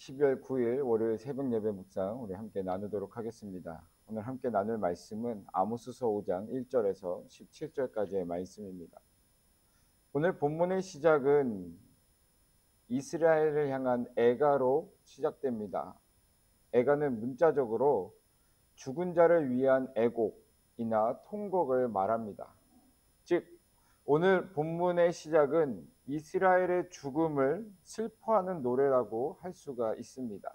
12월 9일 월요일 새벽 예배 묵상 우리 함께 나누도록 하겠습니다. 오늘 함께 나눌 말씀은 아모스서 5장 1절에서 17절까지의 말씀입니다. 오늘 본문의 시작은 이스라엘을 향한 애가로 시작됩니다. 애가는 문자적으로 죽은 자를 위한 애곡이나 통곡을 말합니다. 즉 오늘 본문의 시작은 이스라엘의 죽음을 슬퍼하는 노래라고 할 수가 있습니다.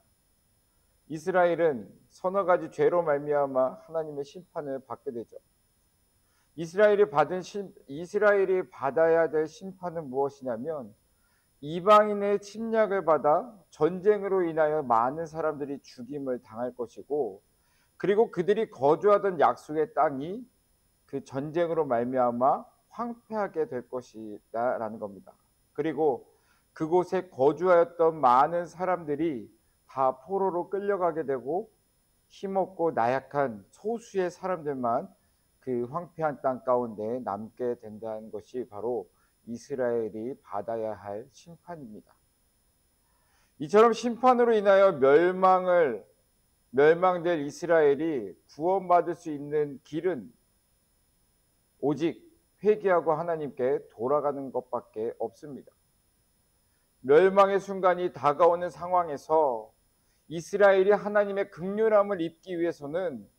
이스라엘은 서너 가지 죄로 말미암아 하나님의 심판을 받게 되죠. 이스라엘이 받아야 될 심판은 무엇이냐면 이방인의 침략을 받아 전쟁으로 인하여 많은 사람들이 죽임을 당할 것이고, 그리고 그들이 거주하던 약속의 땅이 그 전쟁으로 말미암아 황폐하게 될 것이다라는 겁니다. 그리고 그곳에 거주하였던 많은 사람들이 다 포로로 끌려가게 되고 힘없고 나약한 소수의 사람들만 그 황폐한 땅 가운데 남게 된다는 것이 바로 이스라엘이 받아야 할 심판입니다. 이처럼 심판으로 인하여 멸망될 이스라엘이 구원받을 수 있는 길은 오직 회개하고 하나님께 돌아가는 것밖에 없습니다. 멸망의 순간이 다가오는 상황에서 이스라엘이 하나님의 긍휼함을 입기 위해서는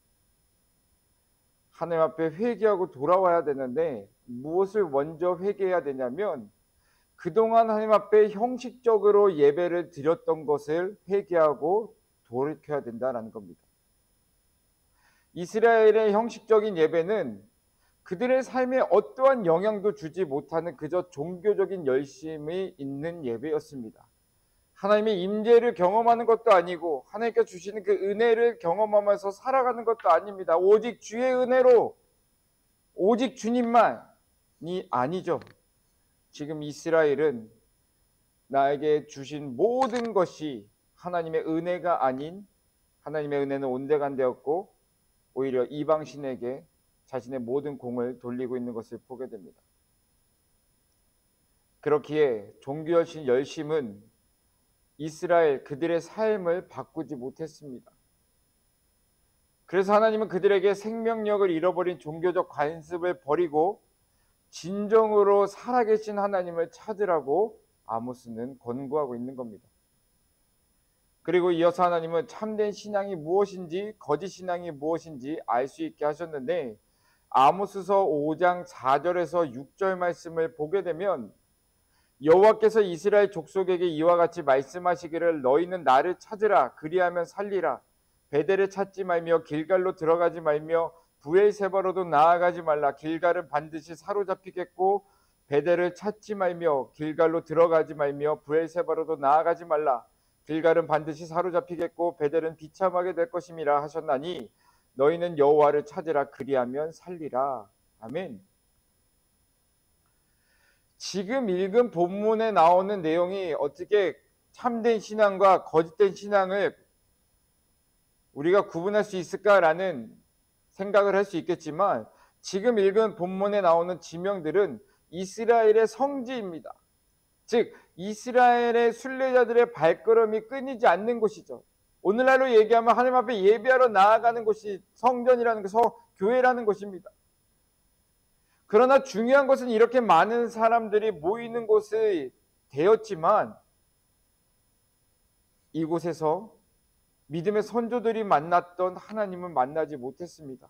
하나님 앞에 회개하고 돌아와야 되는데, 무엇을 먼저 회개해야 되냐면 그동안 하나님 앞에 형식적으로 예배를 드렸던 것을 회개하고 돌이켜야 된다는 겁니다. 이스라엘의 형식적인 예배는 그들의 삶에 어떠한 영향도 주지 못하는 그저 종교적인 열심이 있는 예배였습니다. 하나님의 임재를 경험하는 것도 아니고 하나님께 주시는 그 은혜를 경험하면서 살아가는 것도 아닙니다. 오직 주의 은혜로, 오직 주님만이 아니죠. 지금 이스라엘은 나에게 주신 모든 것이 하나님의 은혜가 아닌, 하나님의 은혜는 온데간데였고 오히려 이방신에게 자신의 모든 공을 돌리고 있는 것을 보게 됩니다. 그렇기에 종교의 열심은 이스라엘 그들의 삶을 바꾸지 못했습니다. 그래서 하나님은 그들에게 생명력을 잃어버린 종교적 관습을 버리고 진정으로 살아계신 하나님을 찾으라고 아모스는 권고하고 있는 겁니다. 그리고 이어서 하나님은 참된 신앙이 무엇인지 거짓 신앙이 무엇인지 알 수 있게 하셨는데, 아모스서 5장 4절에서 6절 말씀을 보게 되면 여호와께서 이스라엘 족속에게 이와 같이 말씀하시기를 너희는 나를 찾으라 그리하면 살리라. 베델을 찾지 말며 길갈로 들어가지 말며 브엘세바로도 나아가지 말라. 길갈은 반드시 사로잡히겠고 베델을 찾지 말며 길갈로 들어가지 말며 브엘세바로도 나아가지 말라. 길갈은 반드시 사로잡히겠고 베델은 비참하게 될 것임이라 하셨나니 너희는 여호와를 찾으라 그리하면 살리라. 아멘. 지금 읽은 본문에 나오는 내용이 어떻게 참된 신앙과 거짓된 신앙을 우리가 구분할 수 있을까라는 생각을 할 수 있겠지만, 지금 읽은 본문에 나오는 지명들은 이스라엘의 성지입니다. 즉 이스라엘의 순례자들의 발걸음이 끊이지 않는 곳이죠. 오늘날로 얘기하면 하나님 앞에 예배하러 나아가는 곳이 성전이라는 것, 교회라는 것입니다. 그러나 중요한 것은 이렇게 많은 사람들이 모이는 곳이 되었지만 이곳에서 믿음의 선조들이 만났던 하나님은 만나지 못했습니다.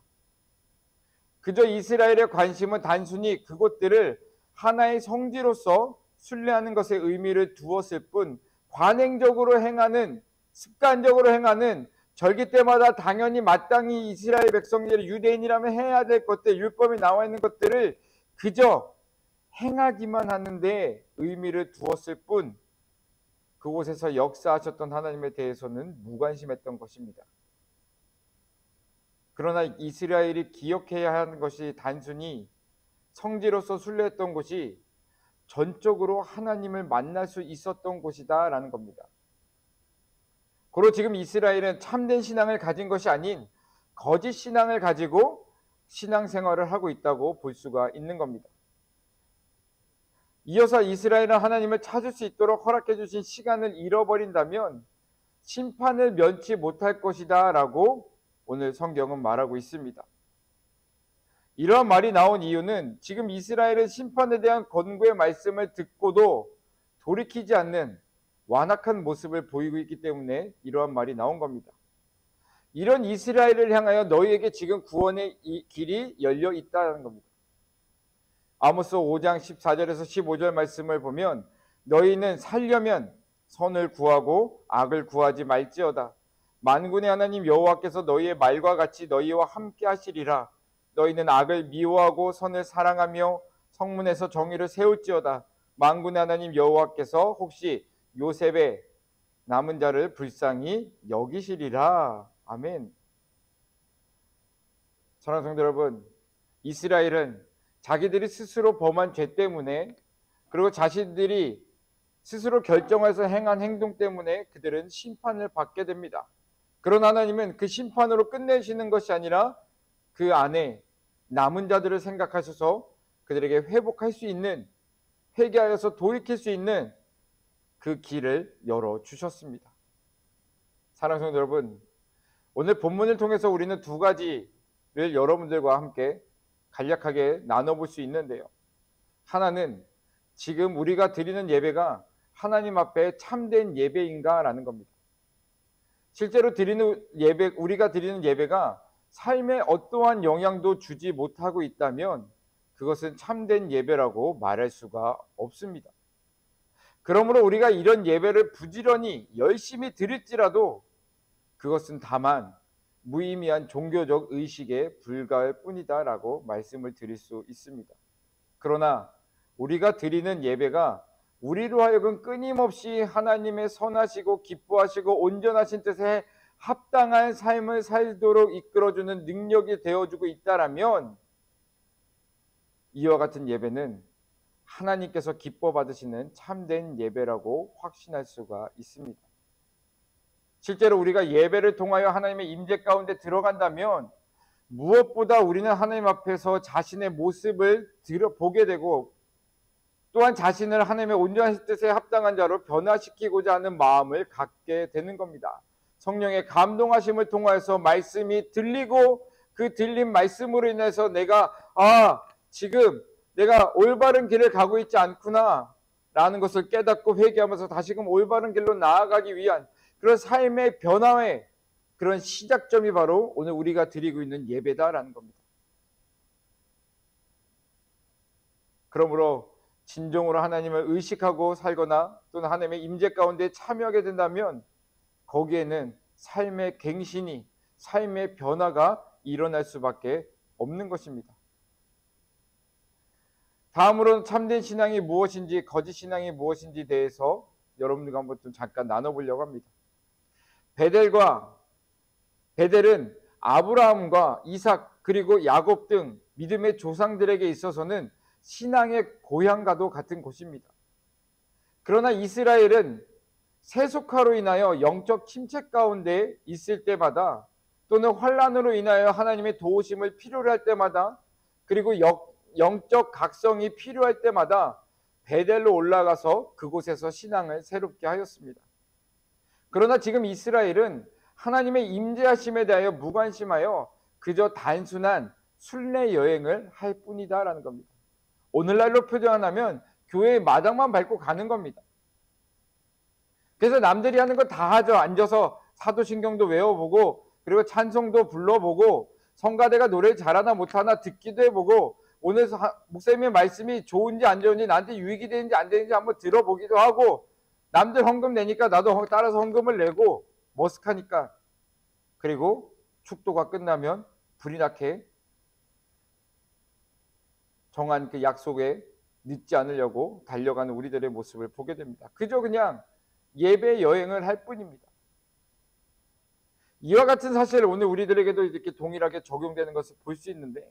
그저 이스라엘의 관심은 단순히 그곳들을 하나의 성지로서 순례하는 것에 의미를 두었을 뿐, 관행적으로 행하는, 습관적으로 행하는, 절기 때마다 당연히 마땅히 이스라엘 백성들이 유대인이라면 해야 될 것들, 율법에 나와 있는 것들을 그저 행하기만 하는데 의미를 두었을 뿐, 그곳에서 역사하셨던 하나님에 대해서는 무관심했던 것입니다. 그러나 이스라엘이 기억해야 하는 것이 단순히 성지로서 순례했던 곳이 전적으로 하나님을 만날 수 있었던 곳이다 라는 겁니다. 고로 지금 이스라엘은 참된 신앙을 가진 것이 아닌 거짓 신앙을 가지고 신앙생활을 하고 있다고 볼 수가 있는 겁니다. 이어서 이스라엘은 하나님을 찾을 수 있도록 허락해 주신 시간을 잃어버린다면 심판을 면치 못할 것이다 라고 오늘 성경은 말하고 있습니다. 이러한 말이 나온 이유는 지금 이스라엘은 심판에 대한 권고의 말씀을 듣고도 돌이키지 않는 완악한 모습을 보이고 있기 때문에 이러한 말이 나온 겁니다. 이런 이스라엘을 향하여 너희에게 지금 구원의 길이 열려 있다는 겁니다. 아모스 5장 14절에서 15절 말씀을 보면 너희는 살려면 선을 구하고 악을 구하지 말지어다. 만군의 하나님 여호와께서 너희의 말과 같이 너희와 함께 하시리라. 너희는 악을 미워하고 선을 사랑하며 성문에서 정의를 세울지어다. 만군의 하나님 여호와께서 혹시 요셉의 남은 자를 불쌍히 여기시리라. 아멘. 사랑하는 성도 여러분, 이스라엘은 자기들이 스스로 범한 죄 때문에 그리고 자신들이 스스로 결정해서 행한 행동 때문에 그들은 심판을 받게 됩니다. 그러나 하나님은 그 심판으로 끝내시는 것이 아니라 그 안에 남은 자들을 생각하셔서 그들에게 회복할 수 있는, 회개하여서 돌이킬 수 있는 그 길을 열어주셨습니다. 사랑하는 성도 여러분, 오늘 본문을 통해서 우리는 두 가지를 여러분들과 함께 간략하게 나눠볼 수 있는데요. 하나는 지금 우리가 드리는 예배가 하나님 앞에 참된 예배인가 라는 겁니다. 실제로 우리가 드리는 예배가 삶에 어떠한 영향도 주지 못하고 있다면 그것은 참된 예배라고 말할 수가 없습니다. 그러므로 우리가 이런 예배를 부지런히 열심히 드릴지라도 그것은 다만 무의미한 종교적 의식에 불과할 뿐이다 라고 말씀을 드릴 수 있습니다. 그러나 우리가 드리는 예배가 우리로 하여금 끊임없이 하나님의 선하시고 기뻐하시고 온전하신 뜻에 합당한 삶을 살도록 이끌어주는 능력이 되어주고 있다라면 이와 같은 예배는 하나님께서 기뻐 받으시는 참된 예배라고 확신할 수가 있습니다. 실제로 우리가 예배를 통하여 하나님의 임재 가운데 들어간다면 무엇보다 우리는 하나님 앞에서 자신의 모습을 보게 되고 또한 자신을 하나님의 온전한 뜻에 합당한 자로 변화시키고자 하는 마음을 갖게 되는 겁니다. 성령의 감동하심을 통하여서 말씀이 들리고 그 들린 말씀으로 인해서 지금 내가 올바른 길을 가고 있지 않구나 라는 것을 깨닫고 회개하면서 다시금 올바른 길로 나아가기 위한 그런 삶의 변화의 그런 시작점이 바로 오늘 우리가 드리고 있는 예배다라는 겁니다. 그러므로 진정으로 하나님을 의식하고 살거나 또는 하나님의 임재 가운데 참여하게 된다면 거기에는 삶의 갱신이, 삶의 변화가 일어날 수밖에 없는 것입니다. 다음으로는 참된 신앙이 무엇인지 거짓 신앙이 무엇인지 대해서 여러분들과 한번 좀 잠깐 나눠보려고 합니다. 베델은 아브라함과 이삭 그리고 야곱 등 믿음의 조상들에게 있어서는 신앙의 고향과도 같은 곳입니다. 그러나 이스라엘은 세속화로 인하여 영적 침체 가운데 있을 때마다 또는 환난으로 인하여 하나님의 도우심을 필요로 할 때마다 그리고 영적 각성이 필요할 때마다 베델로 올라가서 그곳에서 신앙을 새롭게 하였습니다. 그러나 지금 이스라엘은 하나님의 임재하심에 대하여 무관심하여 그저 단순한 순례 여행을 할 뿐이다라는 겁니다. 오늘날로 표현하면 교회의 마당만 밟고 가는 겁니다. 그래서 남들이 하는 거 다 하죠. 앉아서 사도신경도 외워보고 그리고 찬송도 불러보고 성가대가 노래를 잘하나 못하나 듣기도 해보고 오늘 목사님의 말씀이 좋은지 안 좋은지 나한테 유익이 되는지 안 되는지 한번 들어보기도 하고 남들 헌금 내니까 나도 따라서 헌금을 내고 머쓱하니까 그리고 축도가 끝나면 불이 나게 정한 그 약속에 늦지 않으려고 달려가는 우리들의 모습을 보게 됩니다. 그저 그냥 예배 여행을 할 뿐입니다. 이와 같은 사실을 오늘 우리들에게도 이렇게 동일하게 적용되는 것을 볼 수 있는데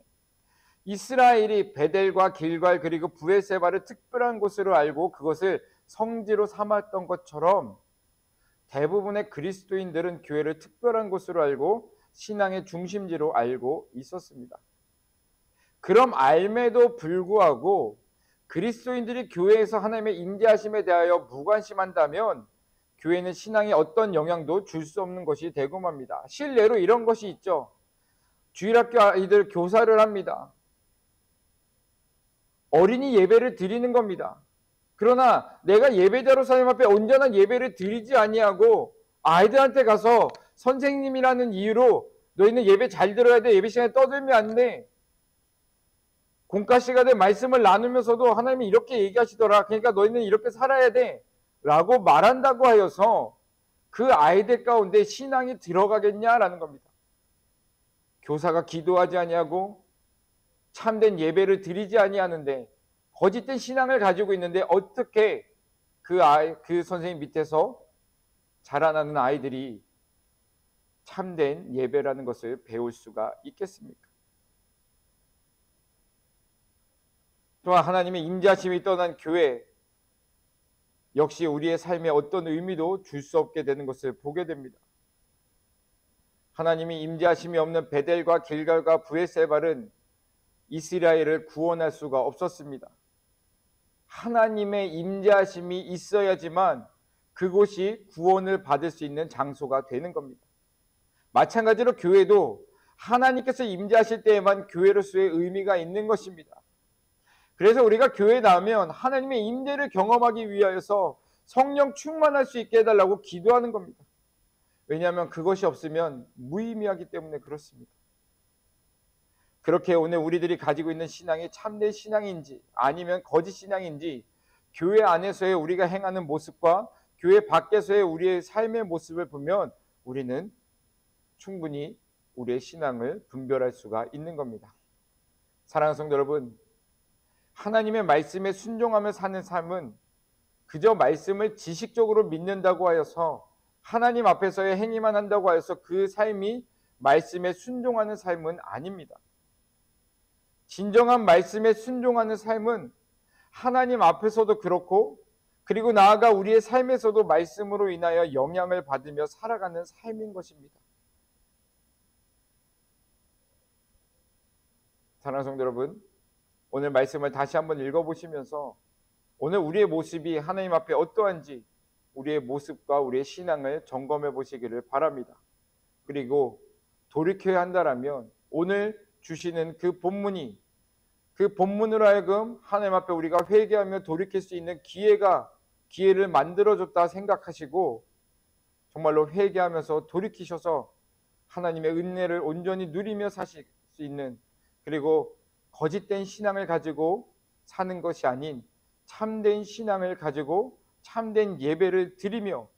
이스라엘이 베델과 길갈 그리고 브엘세바를 특별한 곳으로 알고 그것을 성지로 삼았던 것처럼 대부분의 그리스도인들은 교회를 특별한 곳으로 알고 신앙의 중심지로 알고 있었습니다. 그럼 알매도 불구하고 그리스도인들이 교회에서 하나님의 임재하심에 대하여 무관심한다면 교회는 신앙에 어떤 영향도 줄 수 없는 것이 되고 맙니다. 실례로 이런 것이 있죠. 주일학교 아이들 교사를 합니다. 어린이 예배를 드리는 겁니다. 그러나 내가 예배자로 하나님 앞에 온전한 예배를 드리지 아니하고 아이들한테 가서 선생님이라는 이유로 너희는 예배 잘 들어야 돼, 예배 시간에 떠들면 안 돼, 공과 시간에 말씀을 나누면서도 하나님이 이렇게 얘기하시더라, 그러니까 너희는 이렇게 살아야 돼 라고 말한다고 하여서 그 아이들 가운데 신앙이 들어가겠냐라는 겁니다. 교사가 기도하지 아니하고 참된 예배를 드리지 아니하는데 거짓된 신앙을 가지고 있는데 어떻게 그 선생님 밑에서 자라나는 아이들이 참된 예배라는 것을 배울 수가 있겠습니까? 또한 하나님의 임재하심이 떠난 교회 역시 우리의 삶에 어떤 의미도 줄 수 없게 되는 것을 보게 됩니다. 하나님이 임재하심이 없는 베델과 길갈과 브에셀발은 이스라엘을 구원할 수가 없었습니다. 하나님의 임재하심이 있어야지만 그곳이 구원을 받을 수 있는 장소가 되는 겁니다. 마찬가지로 교회도 하나님께서 임재하실 때에만 교회로서의 의미가 있는 것입니다. 그래서 우리가 교회에 나오면 하나님의 임재를 경험하기 위하여서 성령 충만할 수 있게 해달라고 기도하는 겁니다. 왜냐하면 그것이 없으면 무의미하기 때문에 그렇습니다. 그렇게 오늘 우리들이 가지고 있는 신앙이 참된 신앙인지 아니면 거짓 신앙인지 교회 안에서의 우리가 행하는 모습과 교회 밖에서의 우리의 삶의 모습을 보면 우리는 충분히 우리의 신앙을 분별할 수가 있는 겁니다. 사랑하는 성도 여러분, 하나님의 말씀에 순종하며 사는 삶은 그저 말씀을 지식적으로 믿는다고 하여서 하나님 앞에서의 행위만 한다고 하여서 그 삶이 말씀에 순종하는 삶은 아닙니다. 진정한 말씀에 순종하는 삶은 하나님 앞에서도 그렇고 그리고 나아가 우리의 삶에서도 말씀으로 인하여 영향을 받으며 살아가는 삶인 것입니다. 사랑하는 성도 여러분, 오늘 말씀을 다시 한번 읽어보시면서 오늘 우리의 모습이 하나님 앞에 어떠한지 우리의 모습과 우리의 신앙을 점검해 보시기를 바랍니다. 그리고 돌이켜야 한다라면 오늘 주시는 그 본문이 그 본문으로 하여금 하나님 앞에 우리가 회개하며 돌이킬 수 있는 기회를 만들어줬다 생각하시고 정말로 회개하면서 돌이키셔서 하나님의 은혜를 온전히 누리며 사실 수 있는, 그리고 거짓된 신앙을 가지고 사는 것이 아닌 참된 신앙을 가지고 참된 예배를 드리며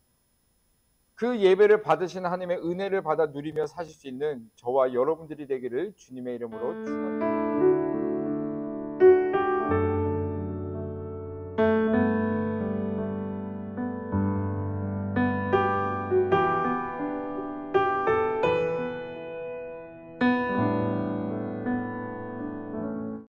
그 예배를 받으신 하나님의 은혜를 받아 누리며 사실 수 있는 저와 여러분들이 되기를 주님의 이름으로 축원합니다.